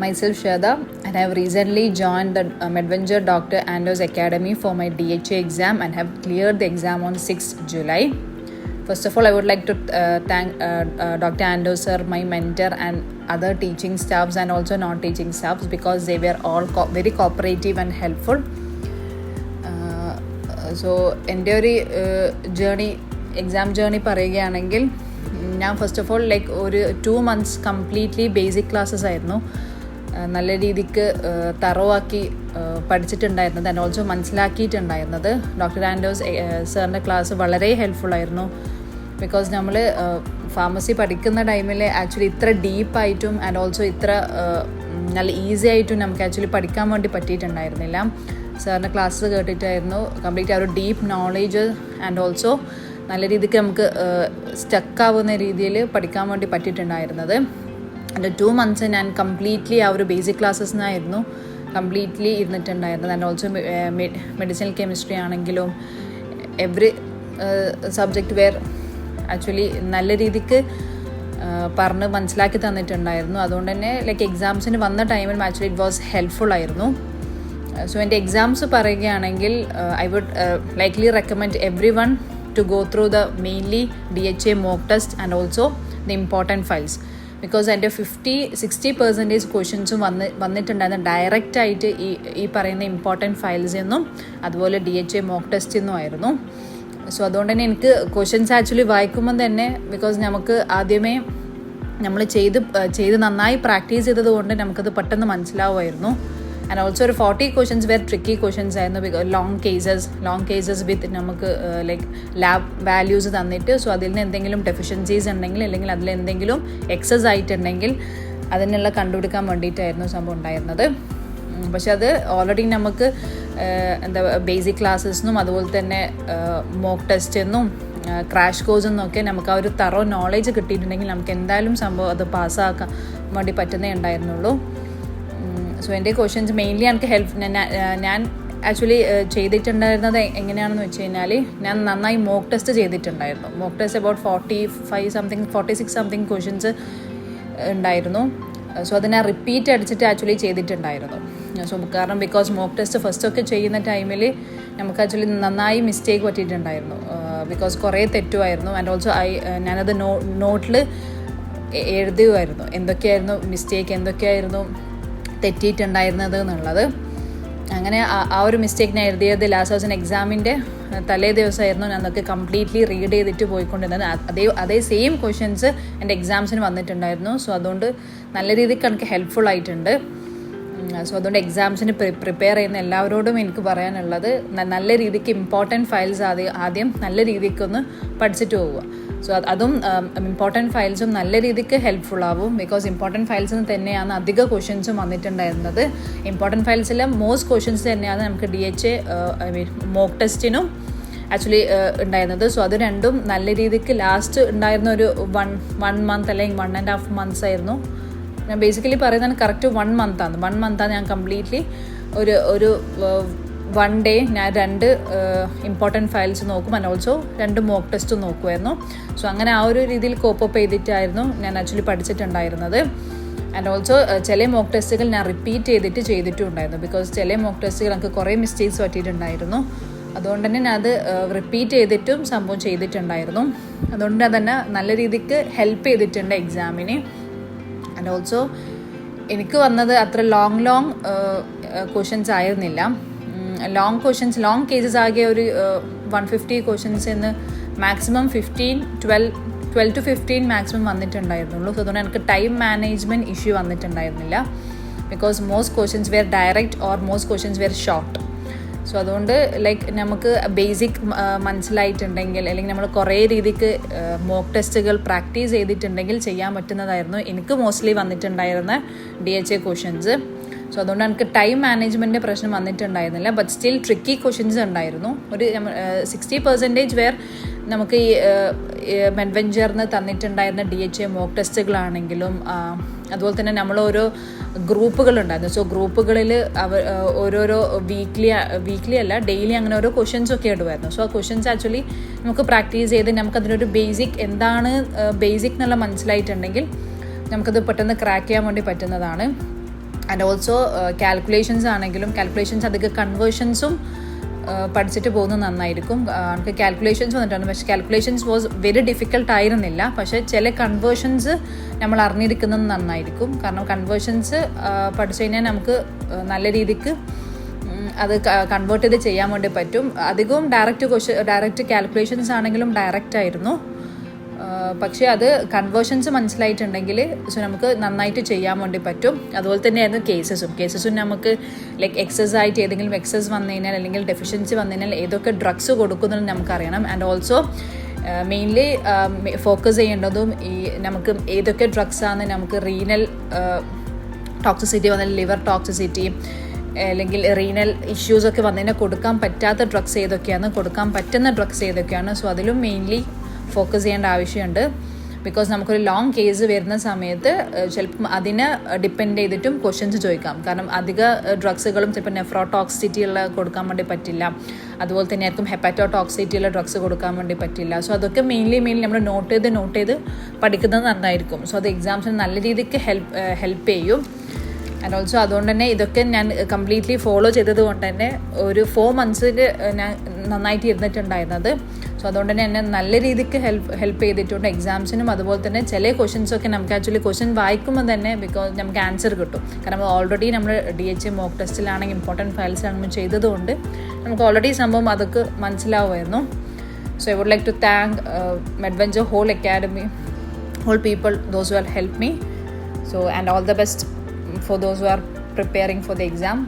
Myself Shada, and I have recently joined the Medventure Dr. Andos Academy for my DHA exam and have cleared the exam on 6th July. First of all, I would like to thank Dr. Andos sir, my mentor, and other teaching staffs and also non-teaching staffs because they were all very cooperative and helpful. So എൻ്റെ ഒരു exam journey പറയുകയാണെങ്കിൽ ഞാൻ first of all like ഒരു 2 months completely basic classes ആയിരുന്നു നല്ല രീതിക്ക് തറവാക്കി പഠിച്ചിട്ടുണ്ടായിരുന്നത് and also മനസ്സിലാക്കിയിട്ടുണ്ടായിരുന്നത്. Doctor ആൻഡോസ് സാറിൻ്റെ class വളരെ ഹെൽപ്ഫുള്ളായിരുന്നു. ബിക്കോസ് നമ്മൾ ഫാർമസി പഠിക്കുന്ന ടൈമിൽ ആക്ച്വലി ഇത്ര ഡീപ്പായിട്ടും ആൻഡ് ഓൾസോ ഇത്ര നല്ല ഈസി ആയിട്ടും നമുക്ക് ആക്ച്വലി പഠിക്കാൻ വേണ്ടി പറ്റിയിട്ടുണ്ടായിരുന്നില്ല. സാറിൻ്റെ ക്ലാസ് കേട്ടിട്ടായിരുന്നു കംപ്ലീറ്റ് ആ ഒരു ഡീപ്പ് നോളേജ് ആൻഡ് ഓൾസോ നല്ല രീതിക്ക് നമുക്ക് സ്റ്റക്കാവുന്ന രീതിയിൽ പഠിക്കാൻ വേണ്ടി പറ്റിയിട്ടുണ്ടായിരുന്നത്. എൻ്റെ 2 months ഞാൻ കംപ്ലീറ്റ്ലി ആ ഒരു ബേസിക് ക്ലാസ്സസിനായിരുന്നു കംപ്ലീറ്റ്ലി ഇരുന്നിട്ടുണ്ടായിരുന്നത്. ആൻഡ് ഓൾസോ മെഡിസിനൽ കെമിസ്ട്രി ആണെങ്കിലും എവറി സബ്ജക്റ്റ് വെയർ ആക്ച്വലി നല്ല രീതിക്ക് പറഞ്ഞ് മനസ്സിലാക്കി തന്നിട്ടുണ്ടായിരുന്നു. അതുകൊണ്ട് തന്നെ ലൈക്ക് എക്സാംസിന് വന്ന ടൈമിൽ ആക്ച്വലി ഇറ്റ് വാസ് ഹെൽപ്ഫുൾ ആയിരുന്നു. സോ എൻ്റെ എക്സാംസ് പറയുകയാണെങ്കിൽ I would likely recommend everyone to go through the mainly DHA mock test and also the important files because എൻ്റെ 50-60% ക്വസ്റ്റ്യൻസും വന്നിട്ടുണ്ടായിരുന്ന ഡയറക്റ്റ് ആയിട്ട് ഈ പറയുന്ന ഇമ്പോർട്ടൻറ്റ് ഫയൽസിൽ നിന്നും അതുപോലെ DHA മോക്ക് ടെസ്റ്റിൽ നിന്നും ആയിരുന്നു. സോ അതുകൊണ്ട് തന്നെ എനിക്ക് ക്വസ്റ്റ്യൻസ് ആക്ച്വലി വായിക്കുമ്പം തന്നെ ബിക്കോസ് നമുക്ക് ആദ്യമേ നമ്മൾ ചെയ്ത് നന്നായി പ്രാക്ടീസ് ചെയ്തത് കൊണ്ട് നമുക്കത് പെട്ടെന്ന് മനസ്സിലാവുമായിരുന്നു. ആൻഡ് ഓൾസോ ഒരു 40 questions വേർ ട്രിക്കി ക്വസ്റ്റ്യൻസ് ആയിരുന്നു. ബിക്കോസ് ലോങ് കേസസ് വിത്ത് നമുക്ക് ലൈക്ക് ലാബ് വാല്യൂസ് തന്നിട്ട് സോ അതിൽ നിന്ന് എന്തെങ്കിലും ഡെഫിഷ്യൻസീസ് ഉണ്ടെങ്കിൽ അല്ലെങ്കിൽ അതിൽ എന്തെങ്കിലും എക്സസ് ആയിട്ടുണ്ടെങ്കിൽ അതിനുള്ള കണ്ടുപിടിക്കാൻ വേണ്ടിയിട്ടായിരുന്നു സംഭവം ഉണ്ടായിരുന്നത്. പക്ഷെ അത് ഓൾറെഡി നമുക്ക് എന്താ ബേസിക് ക്ലാസ്സസിനും അതുപോലെ തന്നെ മോക്ക് ടെസ്റ്റെന്നും ക്രാഷ് കോഴ്സ് എന്നൊക്കെ നമുക്ക് ആ ഒരു തറോ നോളേജ് കിട്ടിയിട്ടുണ്ടെങ്കിൽ നമുക്ക് എന്തായാലും സംഭവം അത് പാസ്സാക്കാൻ വേണ്ടി പറ്റുന്നേ ഉണ്ടായിരുന്നുള്ളൂ. സോ എൻ്റെ ക്വസ്റ്റ്യൻസ് മെയിൻലി എനിക്ക് ഞാൻ ആക്ച്വലി ചെയ്തിട്ടുണ്ടായിരുന്നത് എങ്ങനെയാണെന്ന് വെച്ച് കഴിഞ്ഞാൽ ഞാൻ നന്നായി മോക്ക് ടെസ്റ്റ് ചെയ്തിട്ടുണ്ടായിരുന്നു. Mock test about 46 something questions ഉണ്ടായിരുന്നു. സോ അത് ഞാൻ റിപ്പീറ്റ് അടിച്ചിട്ട് ആക്ച്വലി ചെയ്തിട്ടുണ്ടായിരുന്നു. സോ കാരണം ബിക്കോസ് മോക്ക് ടെസ്റ്റ് ഫസ്റ്റൊക്കെ ചെയ്യുന്ന ടൈമിൽ നമുക്ക് ആക്ച്വലി നന്നായി മിസ്റ്റേക്ക് പറ്റിയിട്ടുണ്ടായിരുന്നു. ബിക്കോസ് കുറേ തെറ്റുമായിരുന്നു. ആൻഡ് ഓൾസോ ഞാനത് നോട്ടിൽ എഴുതുമായിരുന്നു എന്തൊക്കെയായിരുന്നു മിസ്റ്റേക്ക്, എന്തൊക്കെയായിരുന്നു തെറ്റിയിട്ടുണ്ടായിരുന്നത് എന്നുള്ളത്. അങ്ങനെ ആ ഒരു മിസ്റ്റേക്ക് ഞാൻ എഴുതിയത് ലാസ്റ്റ് ദിവസം എക്സാമിൻ്റെ തലേ ദിവസമായിരുന്നു ഞാൻ അതൊക്കെ കംപ്ലീറ്റ്ലി റീഡ് ചെയ്തിട്ട് പോയിക്കൊണ്ടിരുന്നത്. അതേ സെയിം ക്വസ്റ്റ്യൻസ് എൻ്റെ എക്സാംസിന് വന്നിട്ടുണ്ടായിരുന്നു. സോ അതുകൊണ്ട് നല്ല രീതിക്ക് എനിക്ക് ഹെൽപ്ഫുൾ ആയിട്ടുണ്ട്. സോ അതുകൊണ്ട് എക്സാംസിന് പ്രിപ്പയർ ചെയ്യുന്ന എല്ലാവരോടും എനിക്ക് പറയാനുള്ളത് നല്ല രീതിക്ക് ഇമ്പോർട്ടൻറ്റ് ഫയൽസ് ആദ്യം നല്ല രീതിക്കൊന്ന് പഠിച്ചിട്ട് പോവുക. സോ അതും ഇമ്പോർട്ടൻറ്റ് ഫയൽസും നല്ല രീതിക്ക് ഹെൽപ്ഫുൾ ആവും. ബിക്കോസ് ഇമ്പോർട്ടൻറ്റ് ഫയൽസിന് തന്നെയാണ് അധിക ക്വസ്റ്റ്യൻസും വന്നിട്ടുണ്ടായിരുന്നത്. ഇമ്പോർട്ടൻറ്റ് ഫയൽസിലെ മോസ്റ്റ് ക്വസ്റ്റ്യൻസ് തന്നെയാണ് നമുക്ക് DHA മോക്ക് ടെസ്റ്റിനും ആക്ച്വലി ഉണ്ടായിരുന്നത്. സോ അത് രണ്ടും നല്ല രീതിക്ക് ലാസ്റ്റ് ഉണ്ടായിരുന്ന ഒരു 1 month അല്ലെങ്കിൽ 1.5 months ആയിരുന്നു. ഞാൻ ബേസിക്കലി പറയുന്നത് കറക്റ്റ് 1 month ആണ്. 1 month ഞാൻ കംപ്ലീറ്റ്ലി ഒരു 1 day ഞാൻ 2 ഇമ്പോർട്ടൻറ്റ് ഫയൽസ് നോക്കും ആൻഡ് ഓൾസോ 2 മോക്ക് ടെസ്റ്റും നോക്കുമായിരുന്നു. സോ അങ്ങനെ ആ ഒരു രീതിയിൽ കോപ്പപ്പ് ചെയ്തിട്ടായിരുന്നു ഞാൻ ആക്ച്വലി പഠിച്ചിട്ടുണ്ടായിരുന്നത്. ആൻഡ് ഓൾസോ ചില മോക്ക് ടെസ്റ്റുകൾ ഞാൻ റിപ്പീറ്റ് ചെയ്തിട്ടും ഉണ്ടായിരുന്നു. ബിക്കോസ് ചില മോക്ക് ടെസ്റ്റുകൾ എനിക്ക് കുറേ മിസ്റ്റേക്സ് പറ്റിയിട്ടുണ്ടായിരുന്നു. അതുകൊണ്ട് തന്നെ ഞാൻ അത് റിപ്പീറ്റ് ചെയ്തിട്ടും സംഭവം ചെയ്തിട്ടുണ്ടായിരുന്നു. അതുകൊണ്ട് തന്നെ നല്ല രീതിക്ക് ഹെൽപ്പ് ചെയ്തിട്ടുണ്ട് എക്സാമിന്. ആൻഡ് ഓൾസോ എനിക്ക് വന്നത് അത്ര ലോങ് ക്വസ്റ്റ്യൻസ് ആയിരുന്നില്ല. ലോങ് കേസസ് ആകെ ഒരു 150 questions എന്ന് മാക്സിമം 12 to 15 മാക്സിമം വന്നിട്ടുണ്ടായിരുന്നുള്ളൂ. സോ അതുകൊണ്ട് എനിക്ക് ടൈം മാനേജ്മെൻറ്റ് ഇഷ്യൂ വന്നിട്ടുണ്ടായിരുന്നില്ല. Because most questions were direct or most questions were short. So അതുകൊണ്ട് ലൈക്ക് നമുക്ക് ബേസിക് മനസ്സിലായിട്ടുണ്ടെങ്കിൽ അല്ലെങ്കിൽ നമ്മൾ കുറേ രീതിക്ക് മോക്ക് ടെസ്റ്റുകൾ പ്രാക്ടീസ് ചെയ്തിട്ടുണ്ടെങ്കിൽ ചെയ്യാൻ പറ്റുന്നതായിരുന്നു എനിക്ക് മോസ്റ്റ്ലി വന്നിട്ടുണ്ടായിരുന്ന DHA ക്വസ്റ്റ്യൻസ്. സോ അതുകൊണ്ട് എനിക്ക് ടൈം മാനേജ്മെൻറ്റിൻ്റെ പ്രശ്നം വന്നിട്ടുണ്ടായിരുന്നില്ല. ബട്ട് സ്റ്റിൽ ട്രിക്കി ക്വസ്റ്റ്യൻസ് ഉണ്ടായിരുന്നു. ഒരു 60% വേർ നമുക്ക് ഈ മെഡ്വെഞ്ചറിന് തന്നിട്ടുണ്ടായിരുന്ന DHA മോക്ക് ടെസ്റ്റുകളാണെങ്കിലും അതുപോലെ തന്നെ നമ്മൾ ഓരോ ഗ്രൂപ്പുകളുണ്ടായിരുന്നു. സോ ഗ്രൂപ്പുകളിൽ ഓരോരോ വീക്ക്ലി അല്ല ഡെയിലി അങ്ങനെ ഓരോ ക്വസ്റ്റ്യൻസ് ഒക്കെ ഇടുമായിരുന്നു. സോ ആ ക്വസ്റ്റ്യൻസ് ആക്ച്വലി നമുക്ക് പ്രാക്ടീസ് ചെയ്ത് നമുക്കതിനൊരു ബേസിക് എന്നുള്ള മനസ്സിലായിട്ടുണ്ടെങ്കിൽ നമുക്കത് പെട്ടെന്ന് ക്രാക്ക് ചെയ്യാൻ വേണ്ടി പറ്റുന്നതാണ്. ആൻഡ് ഓൾസോ കാൽക്കുലേഷൻസ് ആണെങ്കിലും കാൽക്കുലേഷൻസ് അധികം കൺവേർഷൻസും പഠിച്ചിട്ട് പോകുന്നത് നന്നായിരിക്കും. നമുക്ക് കാൽക്കുലേഷൻസ് വന്നിട്ടുണ്ട്, പക്ഷേ കാൽക്കുലേഷൻസ് വാസ് വെരി ഡിഫിക്കൽട്ട് ആയിരുന്നില്ല. പക്ഷേ ചില കൺവേർഷൻസ് നമ്മൾ അറിഞ്ഞിരിക്കുന്നത് നന്നായിരിക്കും. കാരണം കൺവേർഷൻസ് പഠിച്ചു കഴിഞ്ഞാൽ നമുക്ക് നല്ല രീതിക്ക് അത് കൺവേർട്ട് ചെയ്ത് ചെയ്യാൻ വേണ്ടി പറ്റും. അധികവും ഡയറക്റ്റ് കാൽക്കുലേഷൻസ് ആണെങ്കിലും ഡയറക്റ്റ് ആയിരുന്നു. പക്ഷേ അത് കൺവേർഷൻസ് മനസ്സിലായിട്ടുണ്ടെങ്കിൽ നമുക്ക് നന്നായിട്ട് ചെയ്യാൻ വേണ്ടി പറ്റും. അതുപോലെ തന്നെയായിരുന്നു കേസസും നമുക്ക് ലൈക്ക് എക്സസ് ആയിട്ട് ഏതെങ്കിലും എക്സസ് വന്നു കഴിഞ്ഞാൽ അല്ലെങ്കിൽ ഡെഫിഷ്യൻസി വന്നു കഴിഞ്ഞാൽ ഏതൊക്കെ ഡ്രഗ്സ് കൊടുക്കുന്നുണ്ടെന്ന് നമുക്കറിയണം. ആൻഡ് ഓൾസോ മെയിൻലി ഫോക്കസ് ചെയ്യേണ്ടതും ഈ നമുക്ക് ഏതൊക്കെ ഡ്രഗ്സാണ് നമുക്ക് റീനൽ ടോക്സിസിറ്റി വന്നാൽ ലിവർ ടോക്സിസിറ്റി അല്ലെങ്കിൽ റീനൽ ഇഷ്യൂസൊക്കെ വന്നതിനെ കൊടുക്കാൻ പറ്റാത്ത ഡ്രഗ്സ് ഏതൊക്കെയാണ്, കൊടുക്കാൻ പറ്റുന്ന ഡ്രഗ്സ് ഏതൊക്കെയാണ്. സോ അതിലും മെയിൻലി ഫോക്കസ് ചെയ്യേണ്ട ആവശ്യമുണ്ട്. ബിക്കോസ് നമുക്കൊരു ലോങ് കേസ് വരുന്ന സമയത്ത് ചിലപ്പം അതിനെ ഡിപ്പെൻഡ് ചെയ്തിട്ടും ക്വസ്റ്റ്യൻസ് ചോദിക്കാം. കാരണം അധിക ഡ്രഗ്സുകളും ചിലപ്പോൾ നെഫ്രോടോക്സിറ്റി ഉള്ള കൊടുക്കാൻ വേണ്ടി പറ്റില്ല. അതുപോലെ തന്നെ ആയിരിക്കും ഹെപ്പാറ്റോടോക്സിറ്റി ഉള്ള ഡ്രഗ്സ് കൊടുക്കാൻ വേണ്ടി പറ്റില്ല. സോ അതൊക്കെ മെയിൻലി നമ്മൾ നോട്ട് ചെയ്ത് പഠിക്കുന്നത് നന്നായിരിക്കും. സോ അത് എക്സാംസിന് നല്ല രീതിക്ക് ഹെൽപ്പ് ചെയ്യും. ആൻഡ് ഓൾസോ അതുകൊണ്ട് തന്നെ ഇതൊക്കെ ഞാൻ കംപ്ലീറ്റ്ലി ഫോളോ ചെയ്തത് കൊണ്ട് തന്നെ ഒരു 4 months ഞാൻ നന്നായിട്ട് ഇരുന്നിട്ടുണ്ടായിരുന്നത്. സോ അതുകൊണ്ട് തന്നെ എന്നെ നല്ല രീതിക്ക് ഹെൽപ്പ് ചെയ്തിട്ടുണ്ട് എക്സാംസിനും. അതുപോലെ തന്നെ ചില ക്വസ്റ്റ്യൻസൊക്കെ നമുക്ക് ആക്ച്വലി ക്വസ്റ്റ്യൻ വായിക്കുമ്പോൾ തന്നെ ബിക്കോസ് നമുക്ക് ആൻസർ കിട്ടും. കാരണം ഓൾറെഡി നമ്മൾ DHA മോക്ക് ടെസ്റ്റിലാണെങ്കിൽ ഇമ്പോർട്ടൻറ്റ് ഫയൽസ് ആണെങ്കിൽ ചെയ്തതുകൊണ്ട് നമുക്ക് ഓൾറെഡി സംഭവം അതൊക്കെ മനസ്സിലാവുമായിരുന്നു. So I would like to thank Medventure whole academy, whole people, those who have helped me. So and all the best for those who are preparing for the exam.